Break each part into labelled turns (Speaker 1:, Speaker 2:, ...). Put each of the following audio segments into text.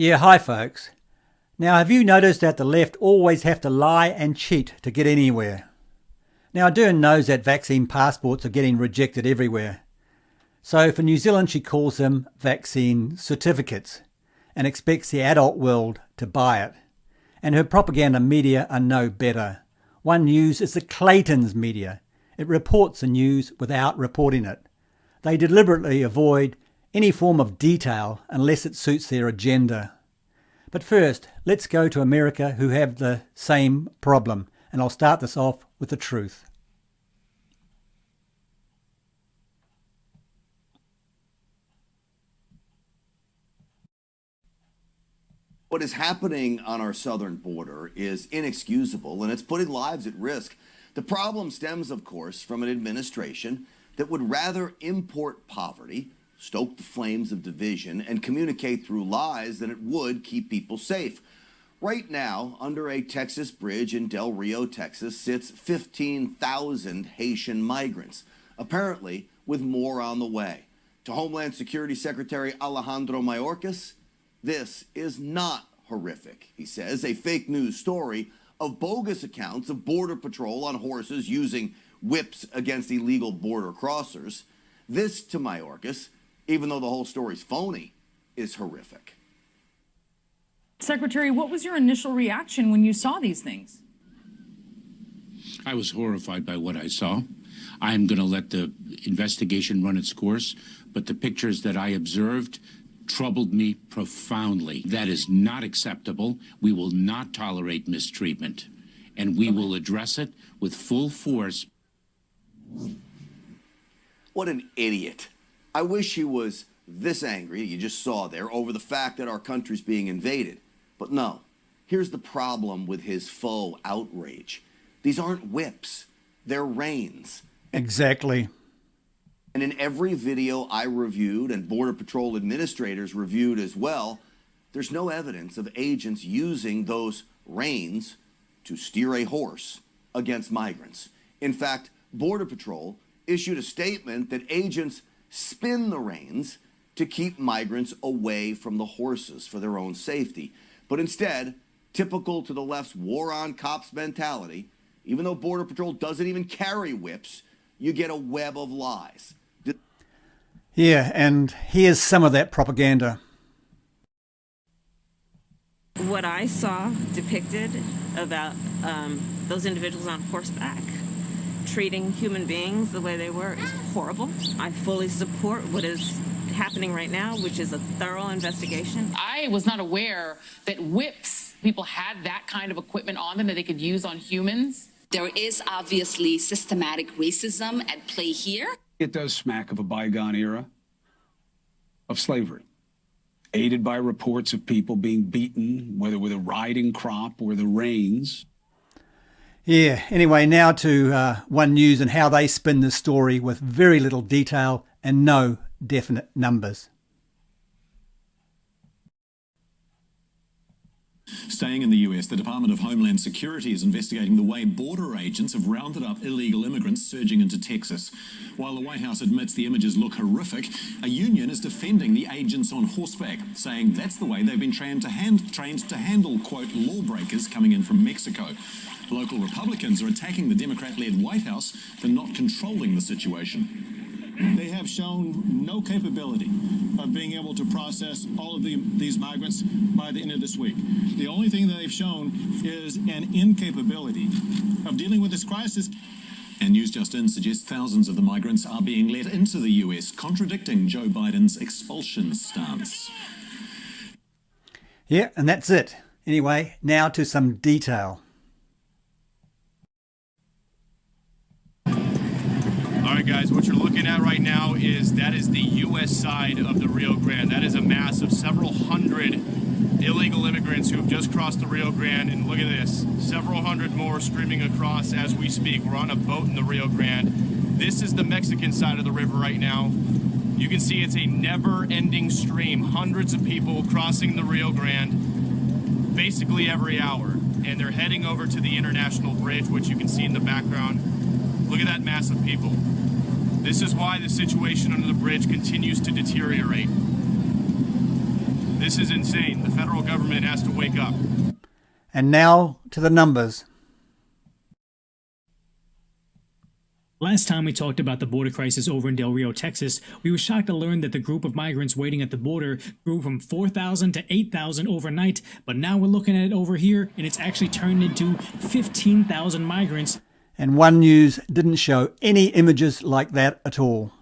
Speaker 1: Yeah, hi folks. Now, have you noticed that the left always have to lie and cheat to get anywhere? Now, Ardern knows that vaccine passports are getting rejected everywhere. So for New Zealand, she calls them vaccine certificates and expects the adult world to buy it. And her propaganda media are no better. OneNews is the Clayton's media. It reports the news without reporting it. They deliberately avoid any form of detail unless it suits their agenda. But first, let's go to America, who have the same problem, and I'll start this off with the truth.
Speaker 2: What is happening on our southern border is inexcusable, and it's putting lives at risk. The problem stems, of course, from an administration that would rather import poverty, stoke the flames of division, and communicate through lies than it would keep people safe. Right now, under a Texas bridge in Del Rio, Texas, sits 15,000 Haitian migrants, apparently with more on the way. To Homeland Security Secretary Alejandro Mayorkas, this is not horrific, he says, a fake news story of bogus accounts of Border Patrol on horses using whips against illegal border crossers. This, to Mayorkas, even though the whole story's phony, is horrific.
Speaker 3: Secretary, what was your initial reaction when you saw these things?
Speaker 4: I was horrified by what I saw. I'm going to let the investigation run its course, but the pictures that I observed troubled me profoundly. That is not acceptable. We will not tolerate mistreatment, and we will address it with full force.
Speaker 2: What an idiot. I wish he was this angry, you just saw there, over the fact that our country's being invaded. But no, here's the problem with his faux outrage. These aren't whips, they're reins.
Speaker 1: Exactly.
Speaker 2: And in every video I reviewed, and Border Patrol administrators reviewed as well, there's no evidence of agents using those reins to steer a horse against migrants. In fact, Border Patrol issued a statement that agents spin the reins to keep migrants away from the horses for their own safety. But instead, typical to the left's war on cops mentality, even though Border Patrol doesn't even carry whips, you get a web of lies.
Speaker 1: Yeah, and here's some of that propaganda.
Speaker 5: What I saw depicted about those individuals on horseback treating human beings the way they were is horrible. I fully support what is happening right now, which is a thorough investigation.
Speaker 6: I was not aware that whips, people had that kind of equipment on them that they could use on humans.
Speaker 7: There is obviously systematic racism at play here.
Speaker 8: It does smack of a bygone era of slavery, aided by reports of people being beaten, whether with a riding crop or the reins.
Speaker 1: Yeah, anyway, now to OneNews and how they spin the story with very little detail and no definite numbers.
Speaker 9: Staying in the US, the Department of Homeland Security is investigating the way border agents have rounded up illegal immigrants surging into Texas. While the White House admits the images look horrific, a union is defending the agents on horseback, saying that's the way they've been trained to handle, quote, lawbreakers coming in from Mexico. Local Republicans are attacking the Democrat-led White House for not controlling the situation.
Speaker 10: They have shown no capability of being able to process all of these migrants by the end of this week. The only thing that they've shown is an incapability of dealing with this crisis.
Speaker 9: And News Just In suggests thousands of the migrants are being let into the US, contradicting Joe Biden's expulsion stance.
Speaker 1: Yeah, and that's it. Anyway, now to some detail.
Speaker 11: All right, guys, what you're looking at right now is the U.S. side of the Rio Grande. That is a mass of several hundred illegal immigrants who have just crossed the Rio Grande. And look at this, several hundred more streaming across as we speak. We're on a boat in the Rio Grande. This is the Mexican side of the river right now. You can see it's a never-ending stream. Hundreds of people crossing the Rio Grande basically every hour. And they're heading over to the International Bridge, which you can see in the background. Look at that mass of people. This is why the situation under the bridge continues to deteriorate. This This is insane. The federal government has to wake up.
Speaker 1: And now to the numbers.
Speaker 12: Last time we talked about the border crisis over in Del Rio, Texas, we were shocked to learn that the group of migrants waiting at the border grew from 4,000 to 8,000 overnight, but now we're looking at it over here, and it's actually turned into 15,000 migrants.
Speaker 1: And OneNews didn't show any images like that at all.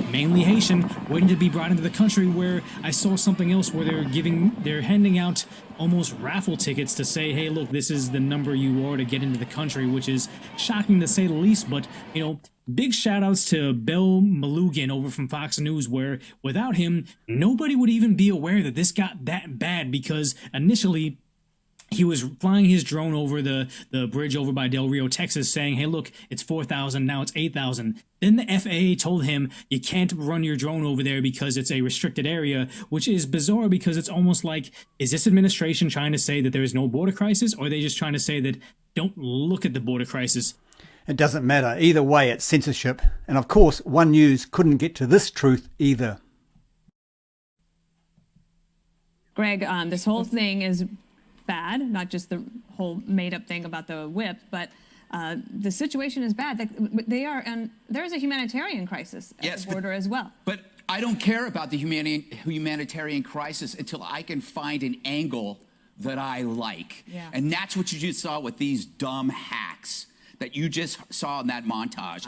Speaker 12: Mainly Haitian, waiting to be brought into the country, where I saw something else where they're handing out almost raffle tickets to say, hey, look, this is the number you are to get into the country, which is shocking to say the least. But, you know, big shout outs to Bill Malugan over from Fox News, where without him, nobody would even be aware that this got that bad, because initially he was flying his drone over the bridge over by Del Rio, Texas, saying, hey, look, it's 4,000, now it's 8,000. Then the FAA told him you can't run your drone over there because it's a restricted area, which is bizarre because it's almost like, is this administration trying to say that there is no border crisis, or are they just trying to say that don't look at the border crisis?
Speaker 1: It doesn't matter. Either way, it's censorship. And of course, OneNews couldn't get to this truth either.
Speaker 13: Greg, this whole thing is bad, not just the whole made-up thing about the whip, but the situation is bad. They are, and there's a humanitarian crisis at the border as well.
Speaker 14: But I don't care about the humanitarian crisis until I can find an angle that I like.
Speaker 13: Yeah.
Speaker 14: And that's what you just saw with these dumb hacks that you just saw in that montage.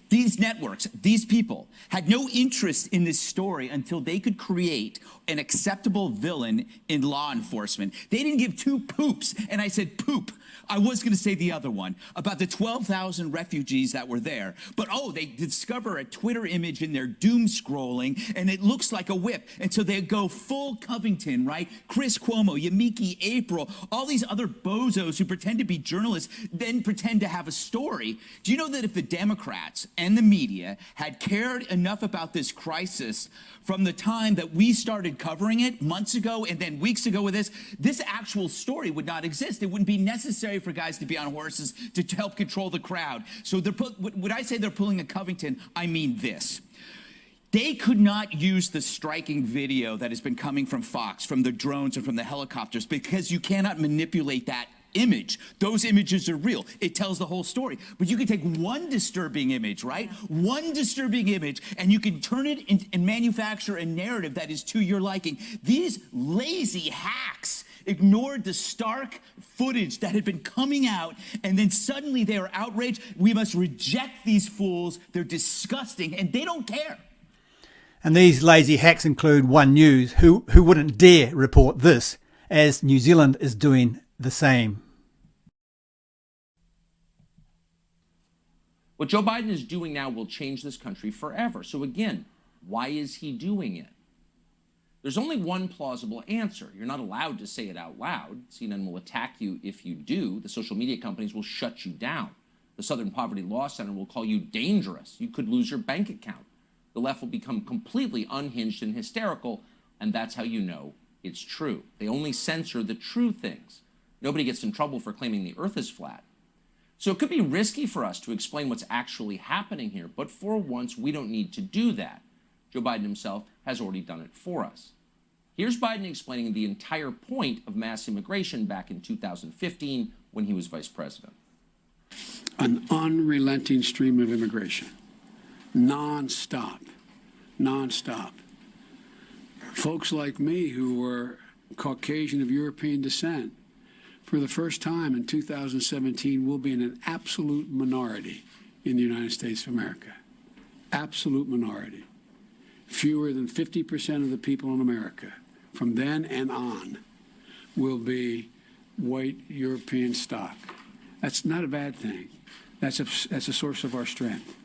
Speaker 14: These networks, these people, had no interest in this story until they could create an acceptable villain in law enforcement. They didn't give two poops, and I said poop. I was going to say the other one, about the 12,000 refugees that were there. But, oh, they discover a Twitter image in their doom scrolling, and it looks like a whip. And so they go full Covington, right? Chris Cuomo, Yamiki, April, all these other bozos who pretend to be journalists, then pretend to have a story. Do you know that if the Democrats and the media had cared enough about this crisis from the time that we started covering it months ago and then weeks ago with this actual story would not exist. It wouldn't be necessary for guys to be on horses to help control the crowd. So when I say they're pulling a Covington, I mean this. They could not use the striking video that has been coming from Fox, from the drones and from the helicopters, because you cannot manipulate that image. Those images are real. It tells the whole story. But you can take one disturbing image, right? One disturbing image, and you can turn it and manufacture a narrative that is to your liking. These lazy hacks ignored the stark footage that had been coming out, and then suddenly they are outraged. We must reject these fools. They're disgusting, and they don't care.
Speaker 1: And these lazy hacks include OneNews, who wouldn't dare report this, as New Zealand is doing the same.
Speaker 15: What Joe Biden is doing now will change this country forever. So again, why is he doing it? There's only one plausible answer. You're not allowed to say it out loud. CNN will attack you if you do. The social media companies will shut you down. The Southern Poverty Law Center will call you dangerous. You could lose your bank account. The left will become completely unhinged and hysterical, and that's how you know it's true. They only censor the true things. Nobody gets in trouble for claiming the earth is flat. So it could be risky for us to explain what's actually happening here, but for once, we don't need to do that. Joe Biden himself has already done it for us. Here's Biden explaining the entire point of mass immigration back in 2015 when he was vice president.
Speaker 16: An unrelenting stream of immigration, non-stop. Folks like me who were Caucasian of European descent, for the first time in 2017, will be in an absolute minority in the United States of America. Absolute minority. Fewer than 50% of the people in America from then and on will be white European stock. That's not a bad thing. That's a source of our strength.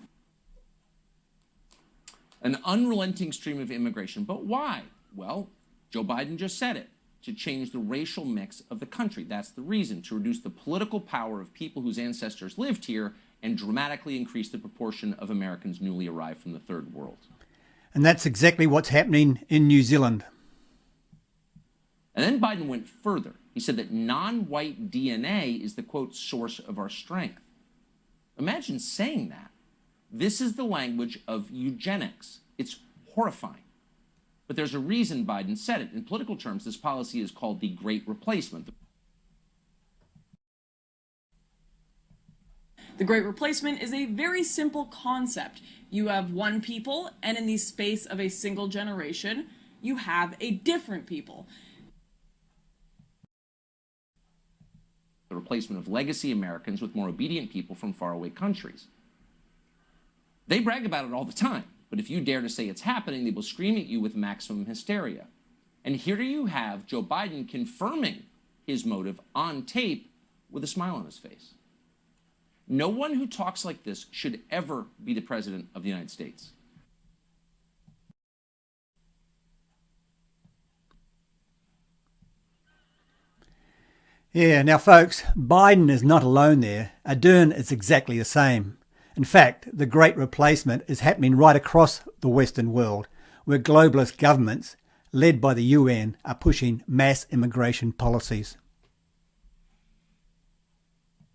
Speaker 15: An unrelenting stream of immigration. But why? Well, Joe Biden just said it. To change the racial mix of the country. That's the reason. To reduce the political power of people whose ancestors lived here and dramatically increase the proportion of Americans newly arrived from the third world.
Speaker 1: And that's exactly what's happening in New Zealand.
Speaker 15: And then Biden went further. He said that non-white DNA is the, quote, source of our strength. Imagine saying that. This is the language of eugenics. It's horrifying. But there's a reason Biden said it. In political terms, this policy is called the Great Replacement.
Speaker 17: The Great Replacement is a very simple concept. You have one people, and in the space of a single generation, you have a different people.
Speaker 15: The replacement of legacy Americans with more obedient people from faraway countries. They brag about it all the time, but if you dare to say it's happening, they will scream at you with maximum hysteria. And here you have Joe Biden confirming his motive on tape with a smile on his face. No one who talks like this should ever be the president of the United States.
Speaker 1: Yeah, now folks, Biden is not alone there. Ardern is exactly the same. In fact, the Great Replacement is happening right across the Western world, where globalist governments, led by the UN, are pushing mass immigration policies.